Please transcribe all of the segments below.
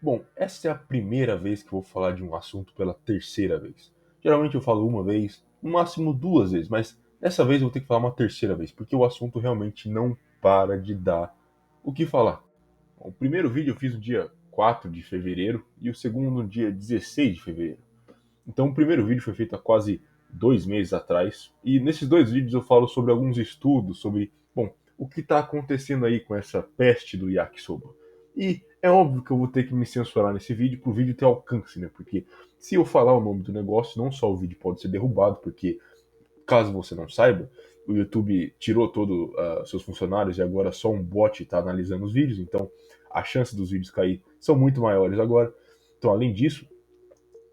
Bom, essa é a primeira vez que eu vou falar de um assunto pela terceira vez. Geralmente eu falo uma vez, no máximo duas vezes, mas dessa vez eu vou ter que falar uma terceira vez, porque o assunto realmente não para de dar o que falar. Bom, o primeiro vídeo eu fiz no dia 4 de fevereiro e o segundo no dia 16 de fevereiro. Então o primeiro vídeo foi feito há quase 2 meses atrás, e nesses dois vídeos eu falo sobre alguns estudos, sobre, bom, o que está acontecendo aí com essa peste do yakisoba. E é óbvio que eu vou ter que me censurar nesse vídeo para o vídeo ter alcance, né? Porque se eu falar o nome do negócio, não só o vídeo pode ser derrubado, porque caso você não saiba, o YouTube tirou todos seus funcionários e agora só um bot está analisando os vídeos, então a chance dos vídeos cair são muito maiores agora. Então, além disso,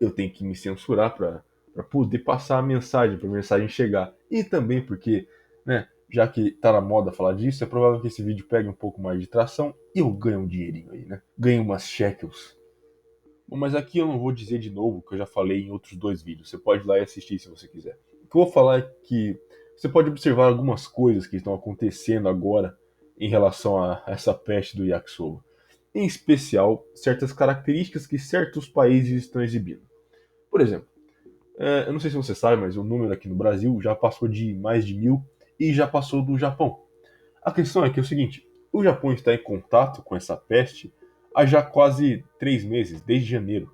eu tenho que me censurar para poder passar a mensagem, para a mensagem chegar. E também porque, né, já que tá na moda falar disso, é provável que esse vídeo pegue um pouco mais de tração e eu ganho um dinheirinho aí, né? Ganho umas shekels. Bom, mas aqui eu não vou dizer de novo o que eu já falei em outros dois vídeos. Você pode ir lá e assistir se você quiser. O que eu vou falar é que você pode observar algumas coisas que estão acontecendo agora em relação a essa peste do yakisoba. Em especial, certas características que certos países estão exibindo. Por exemplo, eu não sei se você sabe, mas o número aqui no Brasil já passou de mais de 1.000 e já passou do Japão. A questão é que é o seguinte: o Japão está em contato com essa peste há já quase 3 meses, desde janeiro,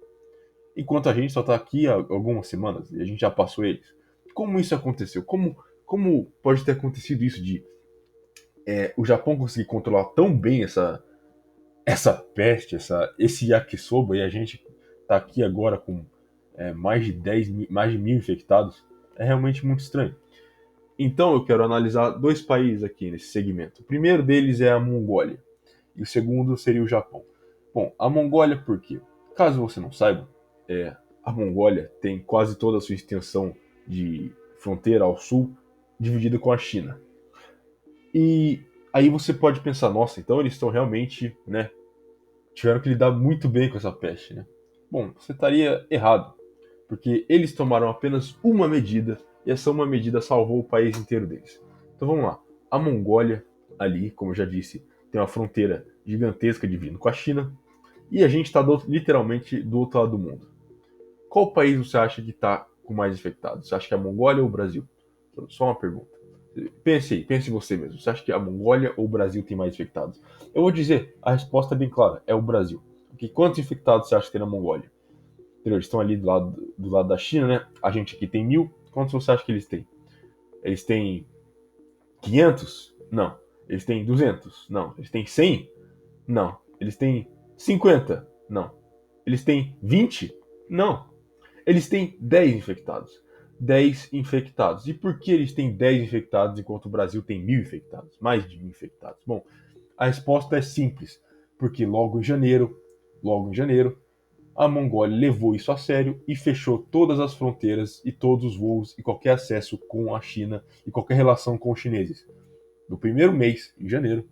enquanto a gente só está aqui há algumas semanas e a gente já passou eles. Como isso aconteceu? Como pode ter acontecido isso de o Japão conseguir controlar tão bem essa peste, esse yakisoba, e a gente está aqui agora com mais de 1.000 infectados? É realmente muito estranho. Então eu quero analisar dois países aqui nesse segmento. O primeiro deles é a Mongólia e o segundo seria o Japão. Bom, a Mongólia por quê? Caso você não saiba, a Mongólia tem quase toda a sua extensão de fronteira ao sul dividida com a China. E aí você pode pensar, nossa, então eles estão realmente, né, tiveram que lidar muito bem com essa peste, né? Bom, você estaria errado, porque eles tomaram apenas uma medida e essa uma medida salvou o país inteiro deles. Então vamos lá. A Mongólia, ali, como eu já disse, tem uma fronteira gigantesca dividindo com a China e a gente está literalmente do outro lado do mundo. Qual país você acha que está com mais infectados? Você acha que é a Mongólia ou o Brasil? Só uma pergunta. Pense aí, pense você mesmo. Você acha que a Mongólia ou o Brasil tem mais infectados? Eu vou dizer, a resposta é bem clara, é o Brasil. Porque quantos infectados você acha que tem na Mongólia? Eles estão ali do lado da China, né? A gente aqui tem 1.000. Quantos você acha que eles têm? Eles têm 500? Não. Eles têm 200? Não. Eles têm 100? Não. Eles têm 50? Não. Eles têm 20? Não. Eles têm 10 infectados. 10 infectados. E por que eles têm 10 infectados enquanto o Brasil tem 1.000 infectados? Mais de 1.000 infectados. Bom, a resposta é simples. Porque logo em janeiro, a Mongólia levou isso a sério e fechou todas as fronteiras e todos os voos e qualquer acesso com a China e qualquer relação com os chineses. No primeiro mês, em janeiro,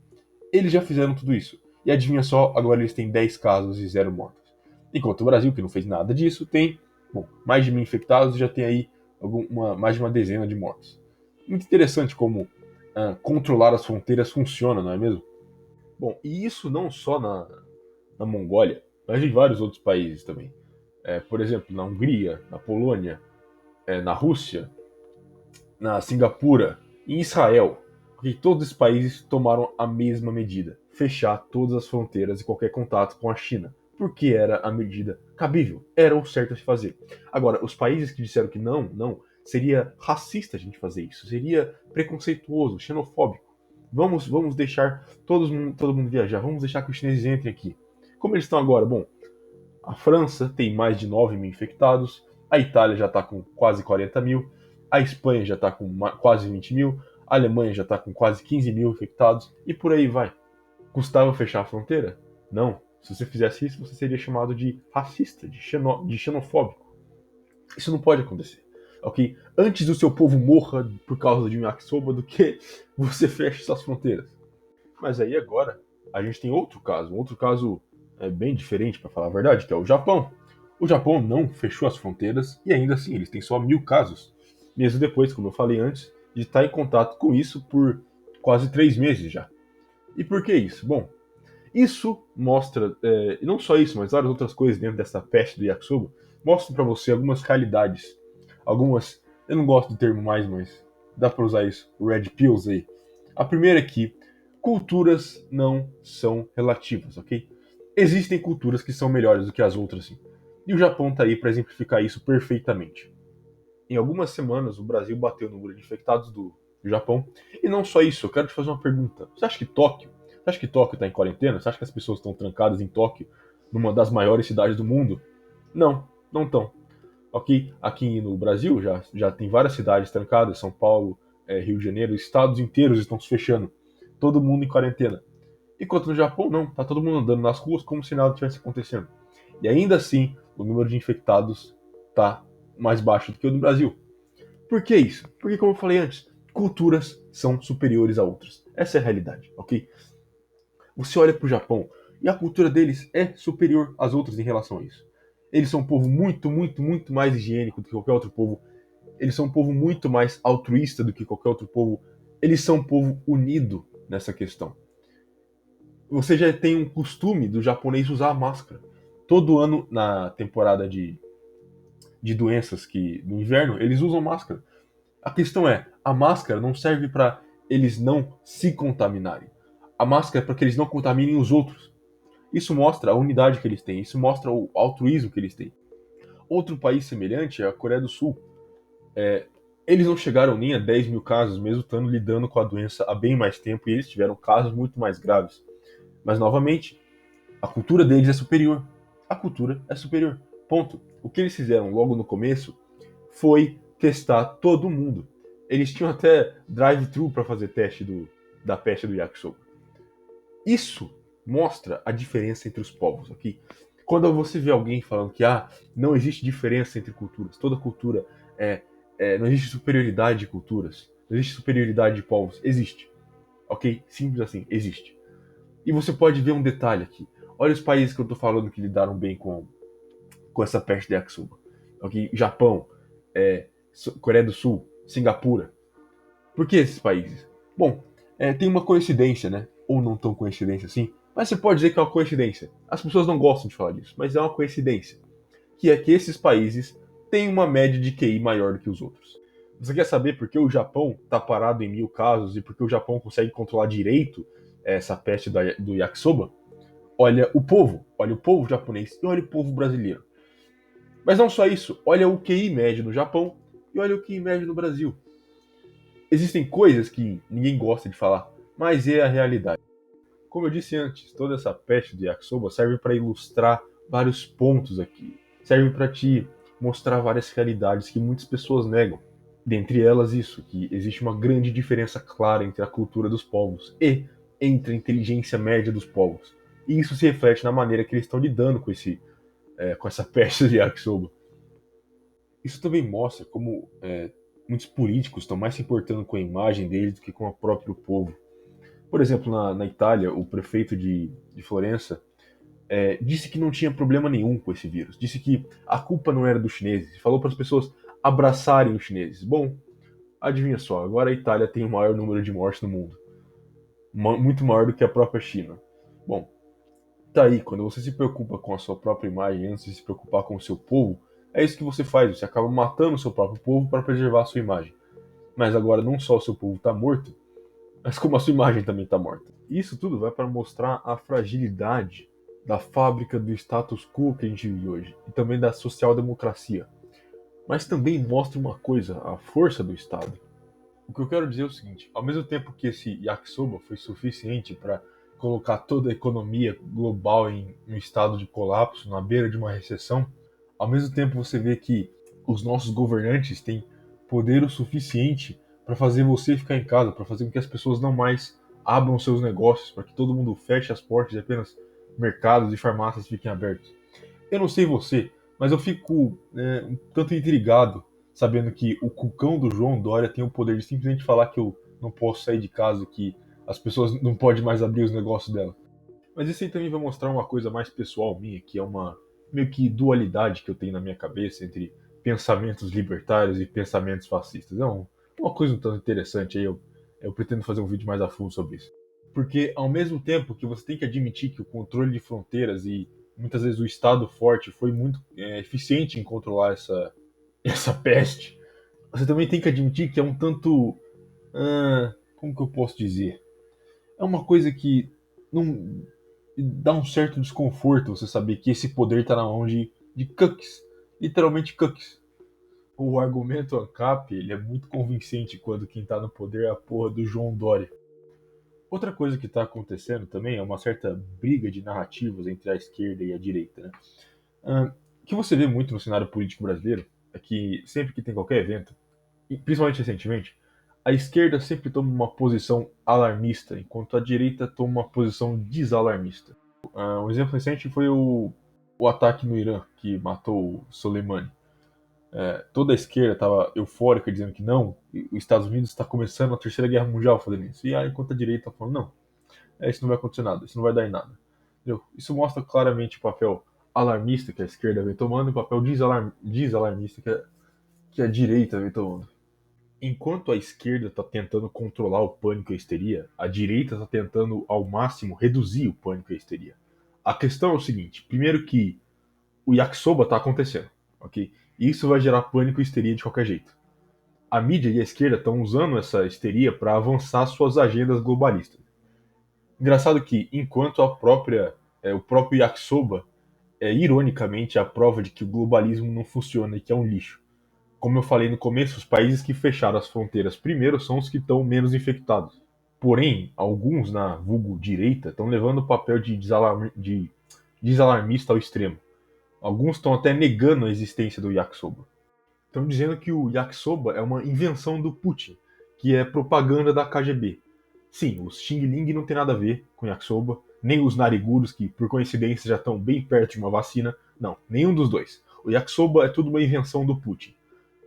eles já fizeram tudo isso. E adivinha só, agora eles têm 10 casos e 0 mortos. Enquanto o Brasil, que não fez nada disso, tem mais de 1.000 infectados e já tem aí mais de uma dezena de mortos. Muito interessante como controlar as fronteiras funciona, não é mesmo? Bom, e isso não só na Mongólia, mas em vários outros países também. Por exemplo, na Hungria, na Polônia, na Rússia, na Singapura, em Israel. Porque todos esses países tomaram a mesma medida: fechar todas as fronteiras e qualquer contato com a China. Porque era a medida cabível, era o certo a se fazer. Agora, os países que disseram que não, seria racista a gente fazer isso, seria preconceituoso, xenofóbico. Vamos deixar todo mundo viajar, vamos deixar que os chineses entrem aqui. Como eles estão agora? Bom, a França tem mais de 9.000 infectados, a Itália já está com quase 40.000, a Espanha já está com quase 20.000, a Alemanha já está com quase 15.000 infectados e por aí vai. Custava fechar a fronteira? Não. Se você fizesse isso, você seria chamado de racista, de xenofóbico. Isso não pode acontecer. Ok? Antes do seu povo morra por causa de um yakisoba do que você feche suas fronteiras. Mas aí agora a gente tem um outro caso bem diferente, para falar a verdade, que é o Japão. O Japão não fechou as fronteiras e ainda assim eles têm só 1.000 casos, mesmo depois, como eu falei antes, de estar em contato com isso por quase 3 meses já. E por que isso? Bom, Isso mostra, e não só isso, mas várias outras coisas dentro dessa peste do yakisoba, mostram para você algumas realidades. Algumas, eu não gosto do termo mais, mas dá para usar isso, red pills aí. A primeira é que culturas não são relativas, ok? Existem culturas que são melhores do que as outras, sim. E o Japão está aí para exemplificar isso perfeitamente. Em algumas semanas, o Brasil bateu no número de infectados do Japão. E não só isso, eu quero te fazer uma pergunta. Você acha que Tóquio está em quarentena? Você acha que as pessoas estão trancadas em Tóquio, numa das maiores cidades do mundo? Não, não estão. Ok? Aqui no Brasil já tem várias cidades trancadas, São Paulo, Rio de Janeiro, estados inteiros estão se fechando. Todo mundo em quarentena. Enquanto no Japão, não. Tá todo mundo andando nas ruas como se nada tivesse acontecendo. E ainda assim, o número de infectados está mais baixo do que o do Brasil. Por que isso? Porque, como eu falei antes, culturas são superiores a outras. Essa é a realidade, ok? Você olha para o Japão e a cultura deles é superior às outras em relação a isso. Eles são um povo muito, muito, muito mais higiênico do que qualquer outro povo. Eles são um povo muito mais altruísta do que qualquer outro povo. Eles são um povo unido nessa questão. Você já tem um costume do japonês usar a máscara. Todo ano, na temporada de doenças que no inverno, eles usam máscara. A questão é, a máscara não serve para eles não se contaminarem. A máscara é para que eles não contaminem os outros. Isso mostra a unidade que eles têm, isso mostra o altruísmo que eles têm. Outro país semelhante é a Coreia do Sul. Eles não chegaram nem a 10 mil casos, mesmo estando lidando com a doença há bem mais tempo, e eles tiveram casos muito mais graves. Mas, novamente, a cultura deles é superior. A cultura é superior. Ponto. O que eles fizeram logo no começo foi testar todo mundo. Eles tinham até drive-thru para fazer teste da peste do yakisoba. Isso mostra a diferença entre os povos, ok? Quando você vê alguém falando que não existe diferença entre culturas, toda cultura não existe superioridade de culturas, não existe superioridade de povos, existe, ok? Simples assim, existe. E você pode ver um detalhe aqui. Olha os países que eu estou falando que lidaram bem com essa peste de yakisoba, ok? Japão, Coreia do Sul, Singapura. Por que esses países? Bom, tem uma coincidência, né? Ou não tão coincidência assim, mas você pode dizer que é uma coincidência. As pessoas não gostam de falar disso, mas é uma coincidência. Que é que esses países têm uma média de QI maior do que os outros. Você quer saber por que o Japão está parado em 1000 casos e por que o Japão consegue controlar direito essa peste do yakisoba? Olha o povo japonês e olha o povo brasileiro. Mas não só isso, olha o QI médio no Japão e olha o QI médio no Brasil. Existem coisas que ninguém gosta de falar, mas é a realidade. Como eu disse antes, toda essa peste de yakisoba serve para ilustrar vários pontos aqui. Serve para te mostrar várias realidades que muitas pessoas negam. Dentre elas, isso, que existe uma grande diferença clara entre a cultura dos povos e entre a inteligência média dos povos. E isso se reflete na maneira que eles estão lidando com essa peste de yakisoba. Isso também mostra como muitos políticos estão mais se importando com a imagem deles do que com o próprio povo. Por exemplo, na Itália, o prefeito de Florença disse que não tinha problema nenhum com esse vírus. Disse que a culpa não era dos chineses. Falou para as pessoas abraçarem os chineses. Bom, adivinha só, agora a Itália tem o maior número de mortes no mundo. Muito maior do que a própria China. Bom, tá aí, quando você se preocupa com a sua própria imagem antes de se preocupar com o seu povo, é isso que você faz. Você acaba matando o seu próprio povo para preservar a sua imagem. Mas agora não só o seu povo está morto, mas como a sua imagem também está morta. Isso tudo vai para mostrar a fragilidade da fábrica do status quo que a gente vive hoje e também da social-democracia. Mas também mostra uma coisa, a força do Estado. O que eu quero dizer é o seguinte: ao mesmo tempo que esse yakisoba foi suficiente para colocar toda a economia global em um estado de colapso, na beira de uma recessão, ao mesmo tempo você vê que os nossos governantes têm poder o suficiente para fazer você ficar em casa, para fazer com que as pessoas não mais abram seus negócios, para que todo mundo feche as portas e apenas mercados e farmácias fiquem abertos. Eu não sei você, mas eu fico um tanto intrigado sabendo que o cucão do João Dória tem o poder de simplesmente falar que eu não posso sair de casa, que as pessoas não podem mais abrir os negócios dela. Mas isso aí também vai mostrar uma coisa mais pessoal minha, que é uma meio que dualidade que eu tenho na minha cabeça entre pensamentos libertários e pensamentos fascistas. Uma coisa um tanto interessante aí, eu pretendo fazer um vídeo mais a fundo sobre isso. Porque ao mesmo tempo que você tem que admitir que o controle de fronteiras e muitas vezes o Estado forte foi muito eficiente em controlar essa peste, você também tem que admitir que é um tanto. Como que eu posso dizer? É uma coisa que não dá um certo desconforto você saber que esse poder está na mão de cucks. Literalmente cucks. O argumento ANCAP ele é muito convincente quando quem está no poder é a porra do João Dória. Outra coisa que está acontecendo também é uma certa briga de narrativas entre a esquerda e a direita. Né? O que você vê muito no cenário político brasileiro é que sempre que tem qualquer evento, e principalmente recentemente, a esquerda sempre toma uma posição alarmista, enquanto a direita toma uma posição desalarmista. Um exemplo recente foi o ataque no Irã, que matou o Soleimani. Toda a esquerda estava eufórica, dizendo que não, os Estados Unidos está começando a Terceira Guerra Mundial fazendo isso. E aí, enquanto a direita está falando, não, isso não vai acontecer nada, isso não vai dar em nada. Entendeu? Isso mostra claramente o papel alarmista que a esquerda vem tomando e o papel desalarmista que a direita vem tomando. Enquanto a esquerda está tentando controlar o pânico e a histeria, a direita está tentando ao máximo reduzir o pânico e a histeria. A questão é o seguinte: primeiro que o yakisoba está acontecendo, ok? E isso vai gerar pânico e histeria de qualquer jeito. A mídia e a esquerda estão usando essa histeria para avançar suas agendas globalistas. Engraçado que, enquanto o próprio yakisoba é ironicamente a prova de que o globalismo não funciona e que é um lixo. Como eu falei no começo, os países que fecharam as fronteiras primeiro são os que estão menos infectados. Porém, alguns na vulgo direita estão levando o papel de desalarmista ao extremo. Alguns estão até negando a existência do yakisoba. Estão dizendo que o yakisoba é uma invenção do Putin, que é propaganda da KGB. Sim, os Xing Ling não tem nada a ver com yakisoba, nem os nariguros, que por coincidência já estão bem perto de uma vacina. Não, nenhum dos dois. O yakisoba é tudo uma invenção do Putin.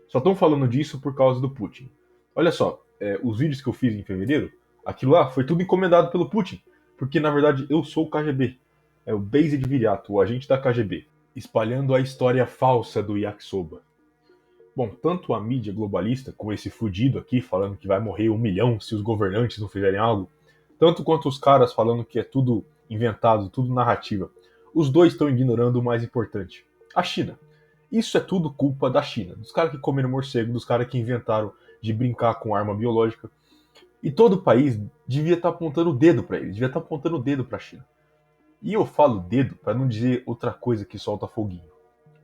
Só estão falando disso por causa do Putin. Olha só, os vídeos que eu fiz em fevereiro, aquilo lá foi tudo encomendado pelo Putin. Porque na verdade eu sou o KGB. É o Based Viriato, o agente da KGB, espalhando a história falsa do yakisoba. Bom, tanto a mídia globalista, com esse fudido aqui falando que vai morrer 1 milhão se os governantes não fizerem algo, tanto quanto os caras falando que é tudo inventado, tudo narrativa, os dois estão ignorando o mais importante: a China. Isso é tudo culpa da China, dos caras que comeram morcego, dos caras que inventaram de brincar com arma biológica. E todo o país devia estar apontando o dedo para eles, devia estar apontando o dedo para a China. E eu falo dedo para não dizer outra coisa que solta foguinho.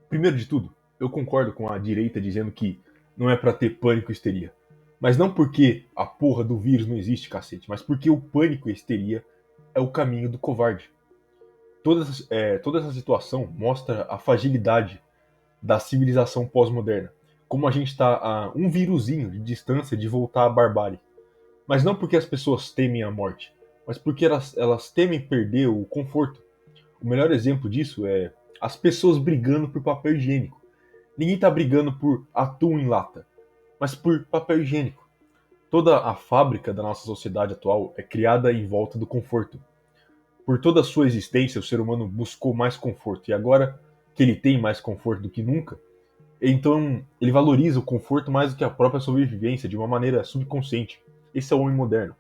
Primeiro de tudo, eu concordo com a direita dizendo que não é para ter pânico e histeria. Mas não porque a porra do vírus não existe, cacete, mas porque o pânico e a histeria é o caminho do covarde. Toda essa situação mostra a fragilidade da civilização pós-moderna. Como a gente está a um vírusinho de distância de voltar à barbárie. Mas não porque as pessoas temem a morte, mas porque elas temem perder o conforto. O melhor exemplo disso é as pessoas brigando por papel higiênico. Ninguém está brigando por atum em lata, mas por papel higiênico. Toda a fábrica da nossa sociedade atual é criada em volta do conforto. Por toda a sua existência, o ser humano buscou mais conforto, e agora que ele tem mais conforto do que nunca, então ele valoriza o conforto mais do que a própria sobrevivência de uma maneira subconsciente. Esse é o homem moderno.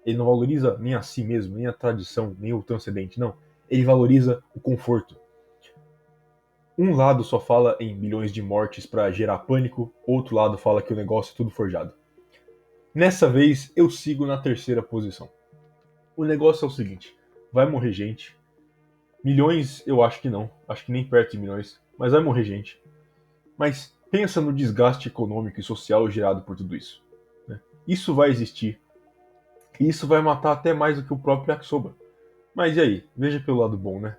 Ele não valoriza nem a si mesmo, nem a tradição, nem o transcendente, não. Ele valoriza o conforto. Um lado só fala em milhões de mortes para gerar pânico, outro lado fala que o negócio é tudo forjado. Nessa vez eu sigo na terceira posição. O negócio é o seguinte: vai morrer gente. Milhões eu acho que não, acho que nem perto de milhões, mas vai morrer gente. Mas pensa no desgaste econômico e social gerado por tudo isso. Né? Isso vai existir. E isso vai matar até mais do que o próprio yakisoba. Mas e aí? Veja pelo lado bom, né?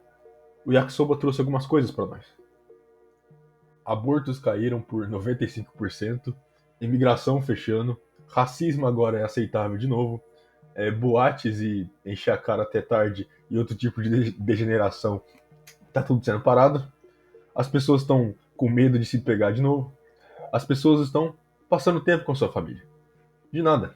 O yakisoba trouxe algumas coisas para nós. Abortos caíram por 95%, imigração fechando, racismo agora é aceitável de novo, boates e encher a cara até tarde e outro tipo de degeneração tá tudo sendo parado, as pessoas estão com medo de se pegar de novo, as pessoas estão passando tempo com sua família. De nada.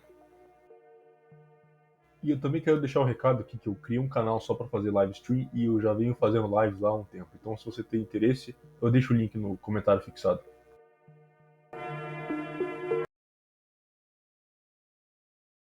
E eu também quero deixar um recado aqui que eu criei um canal só para fazer live stream e eu já venho fazendo lives lá há um tempo. Então se você tem interesse, eu deixo o link no comentário fixado.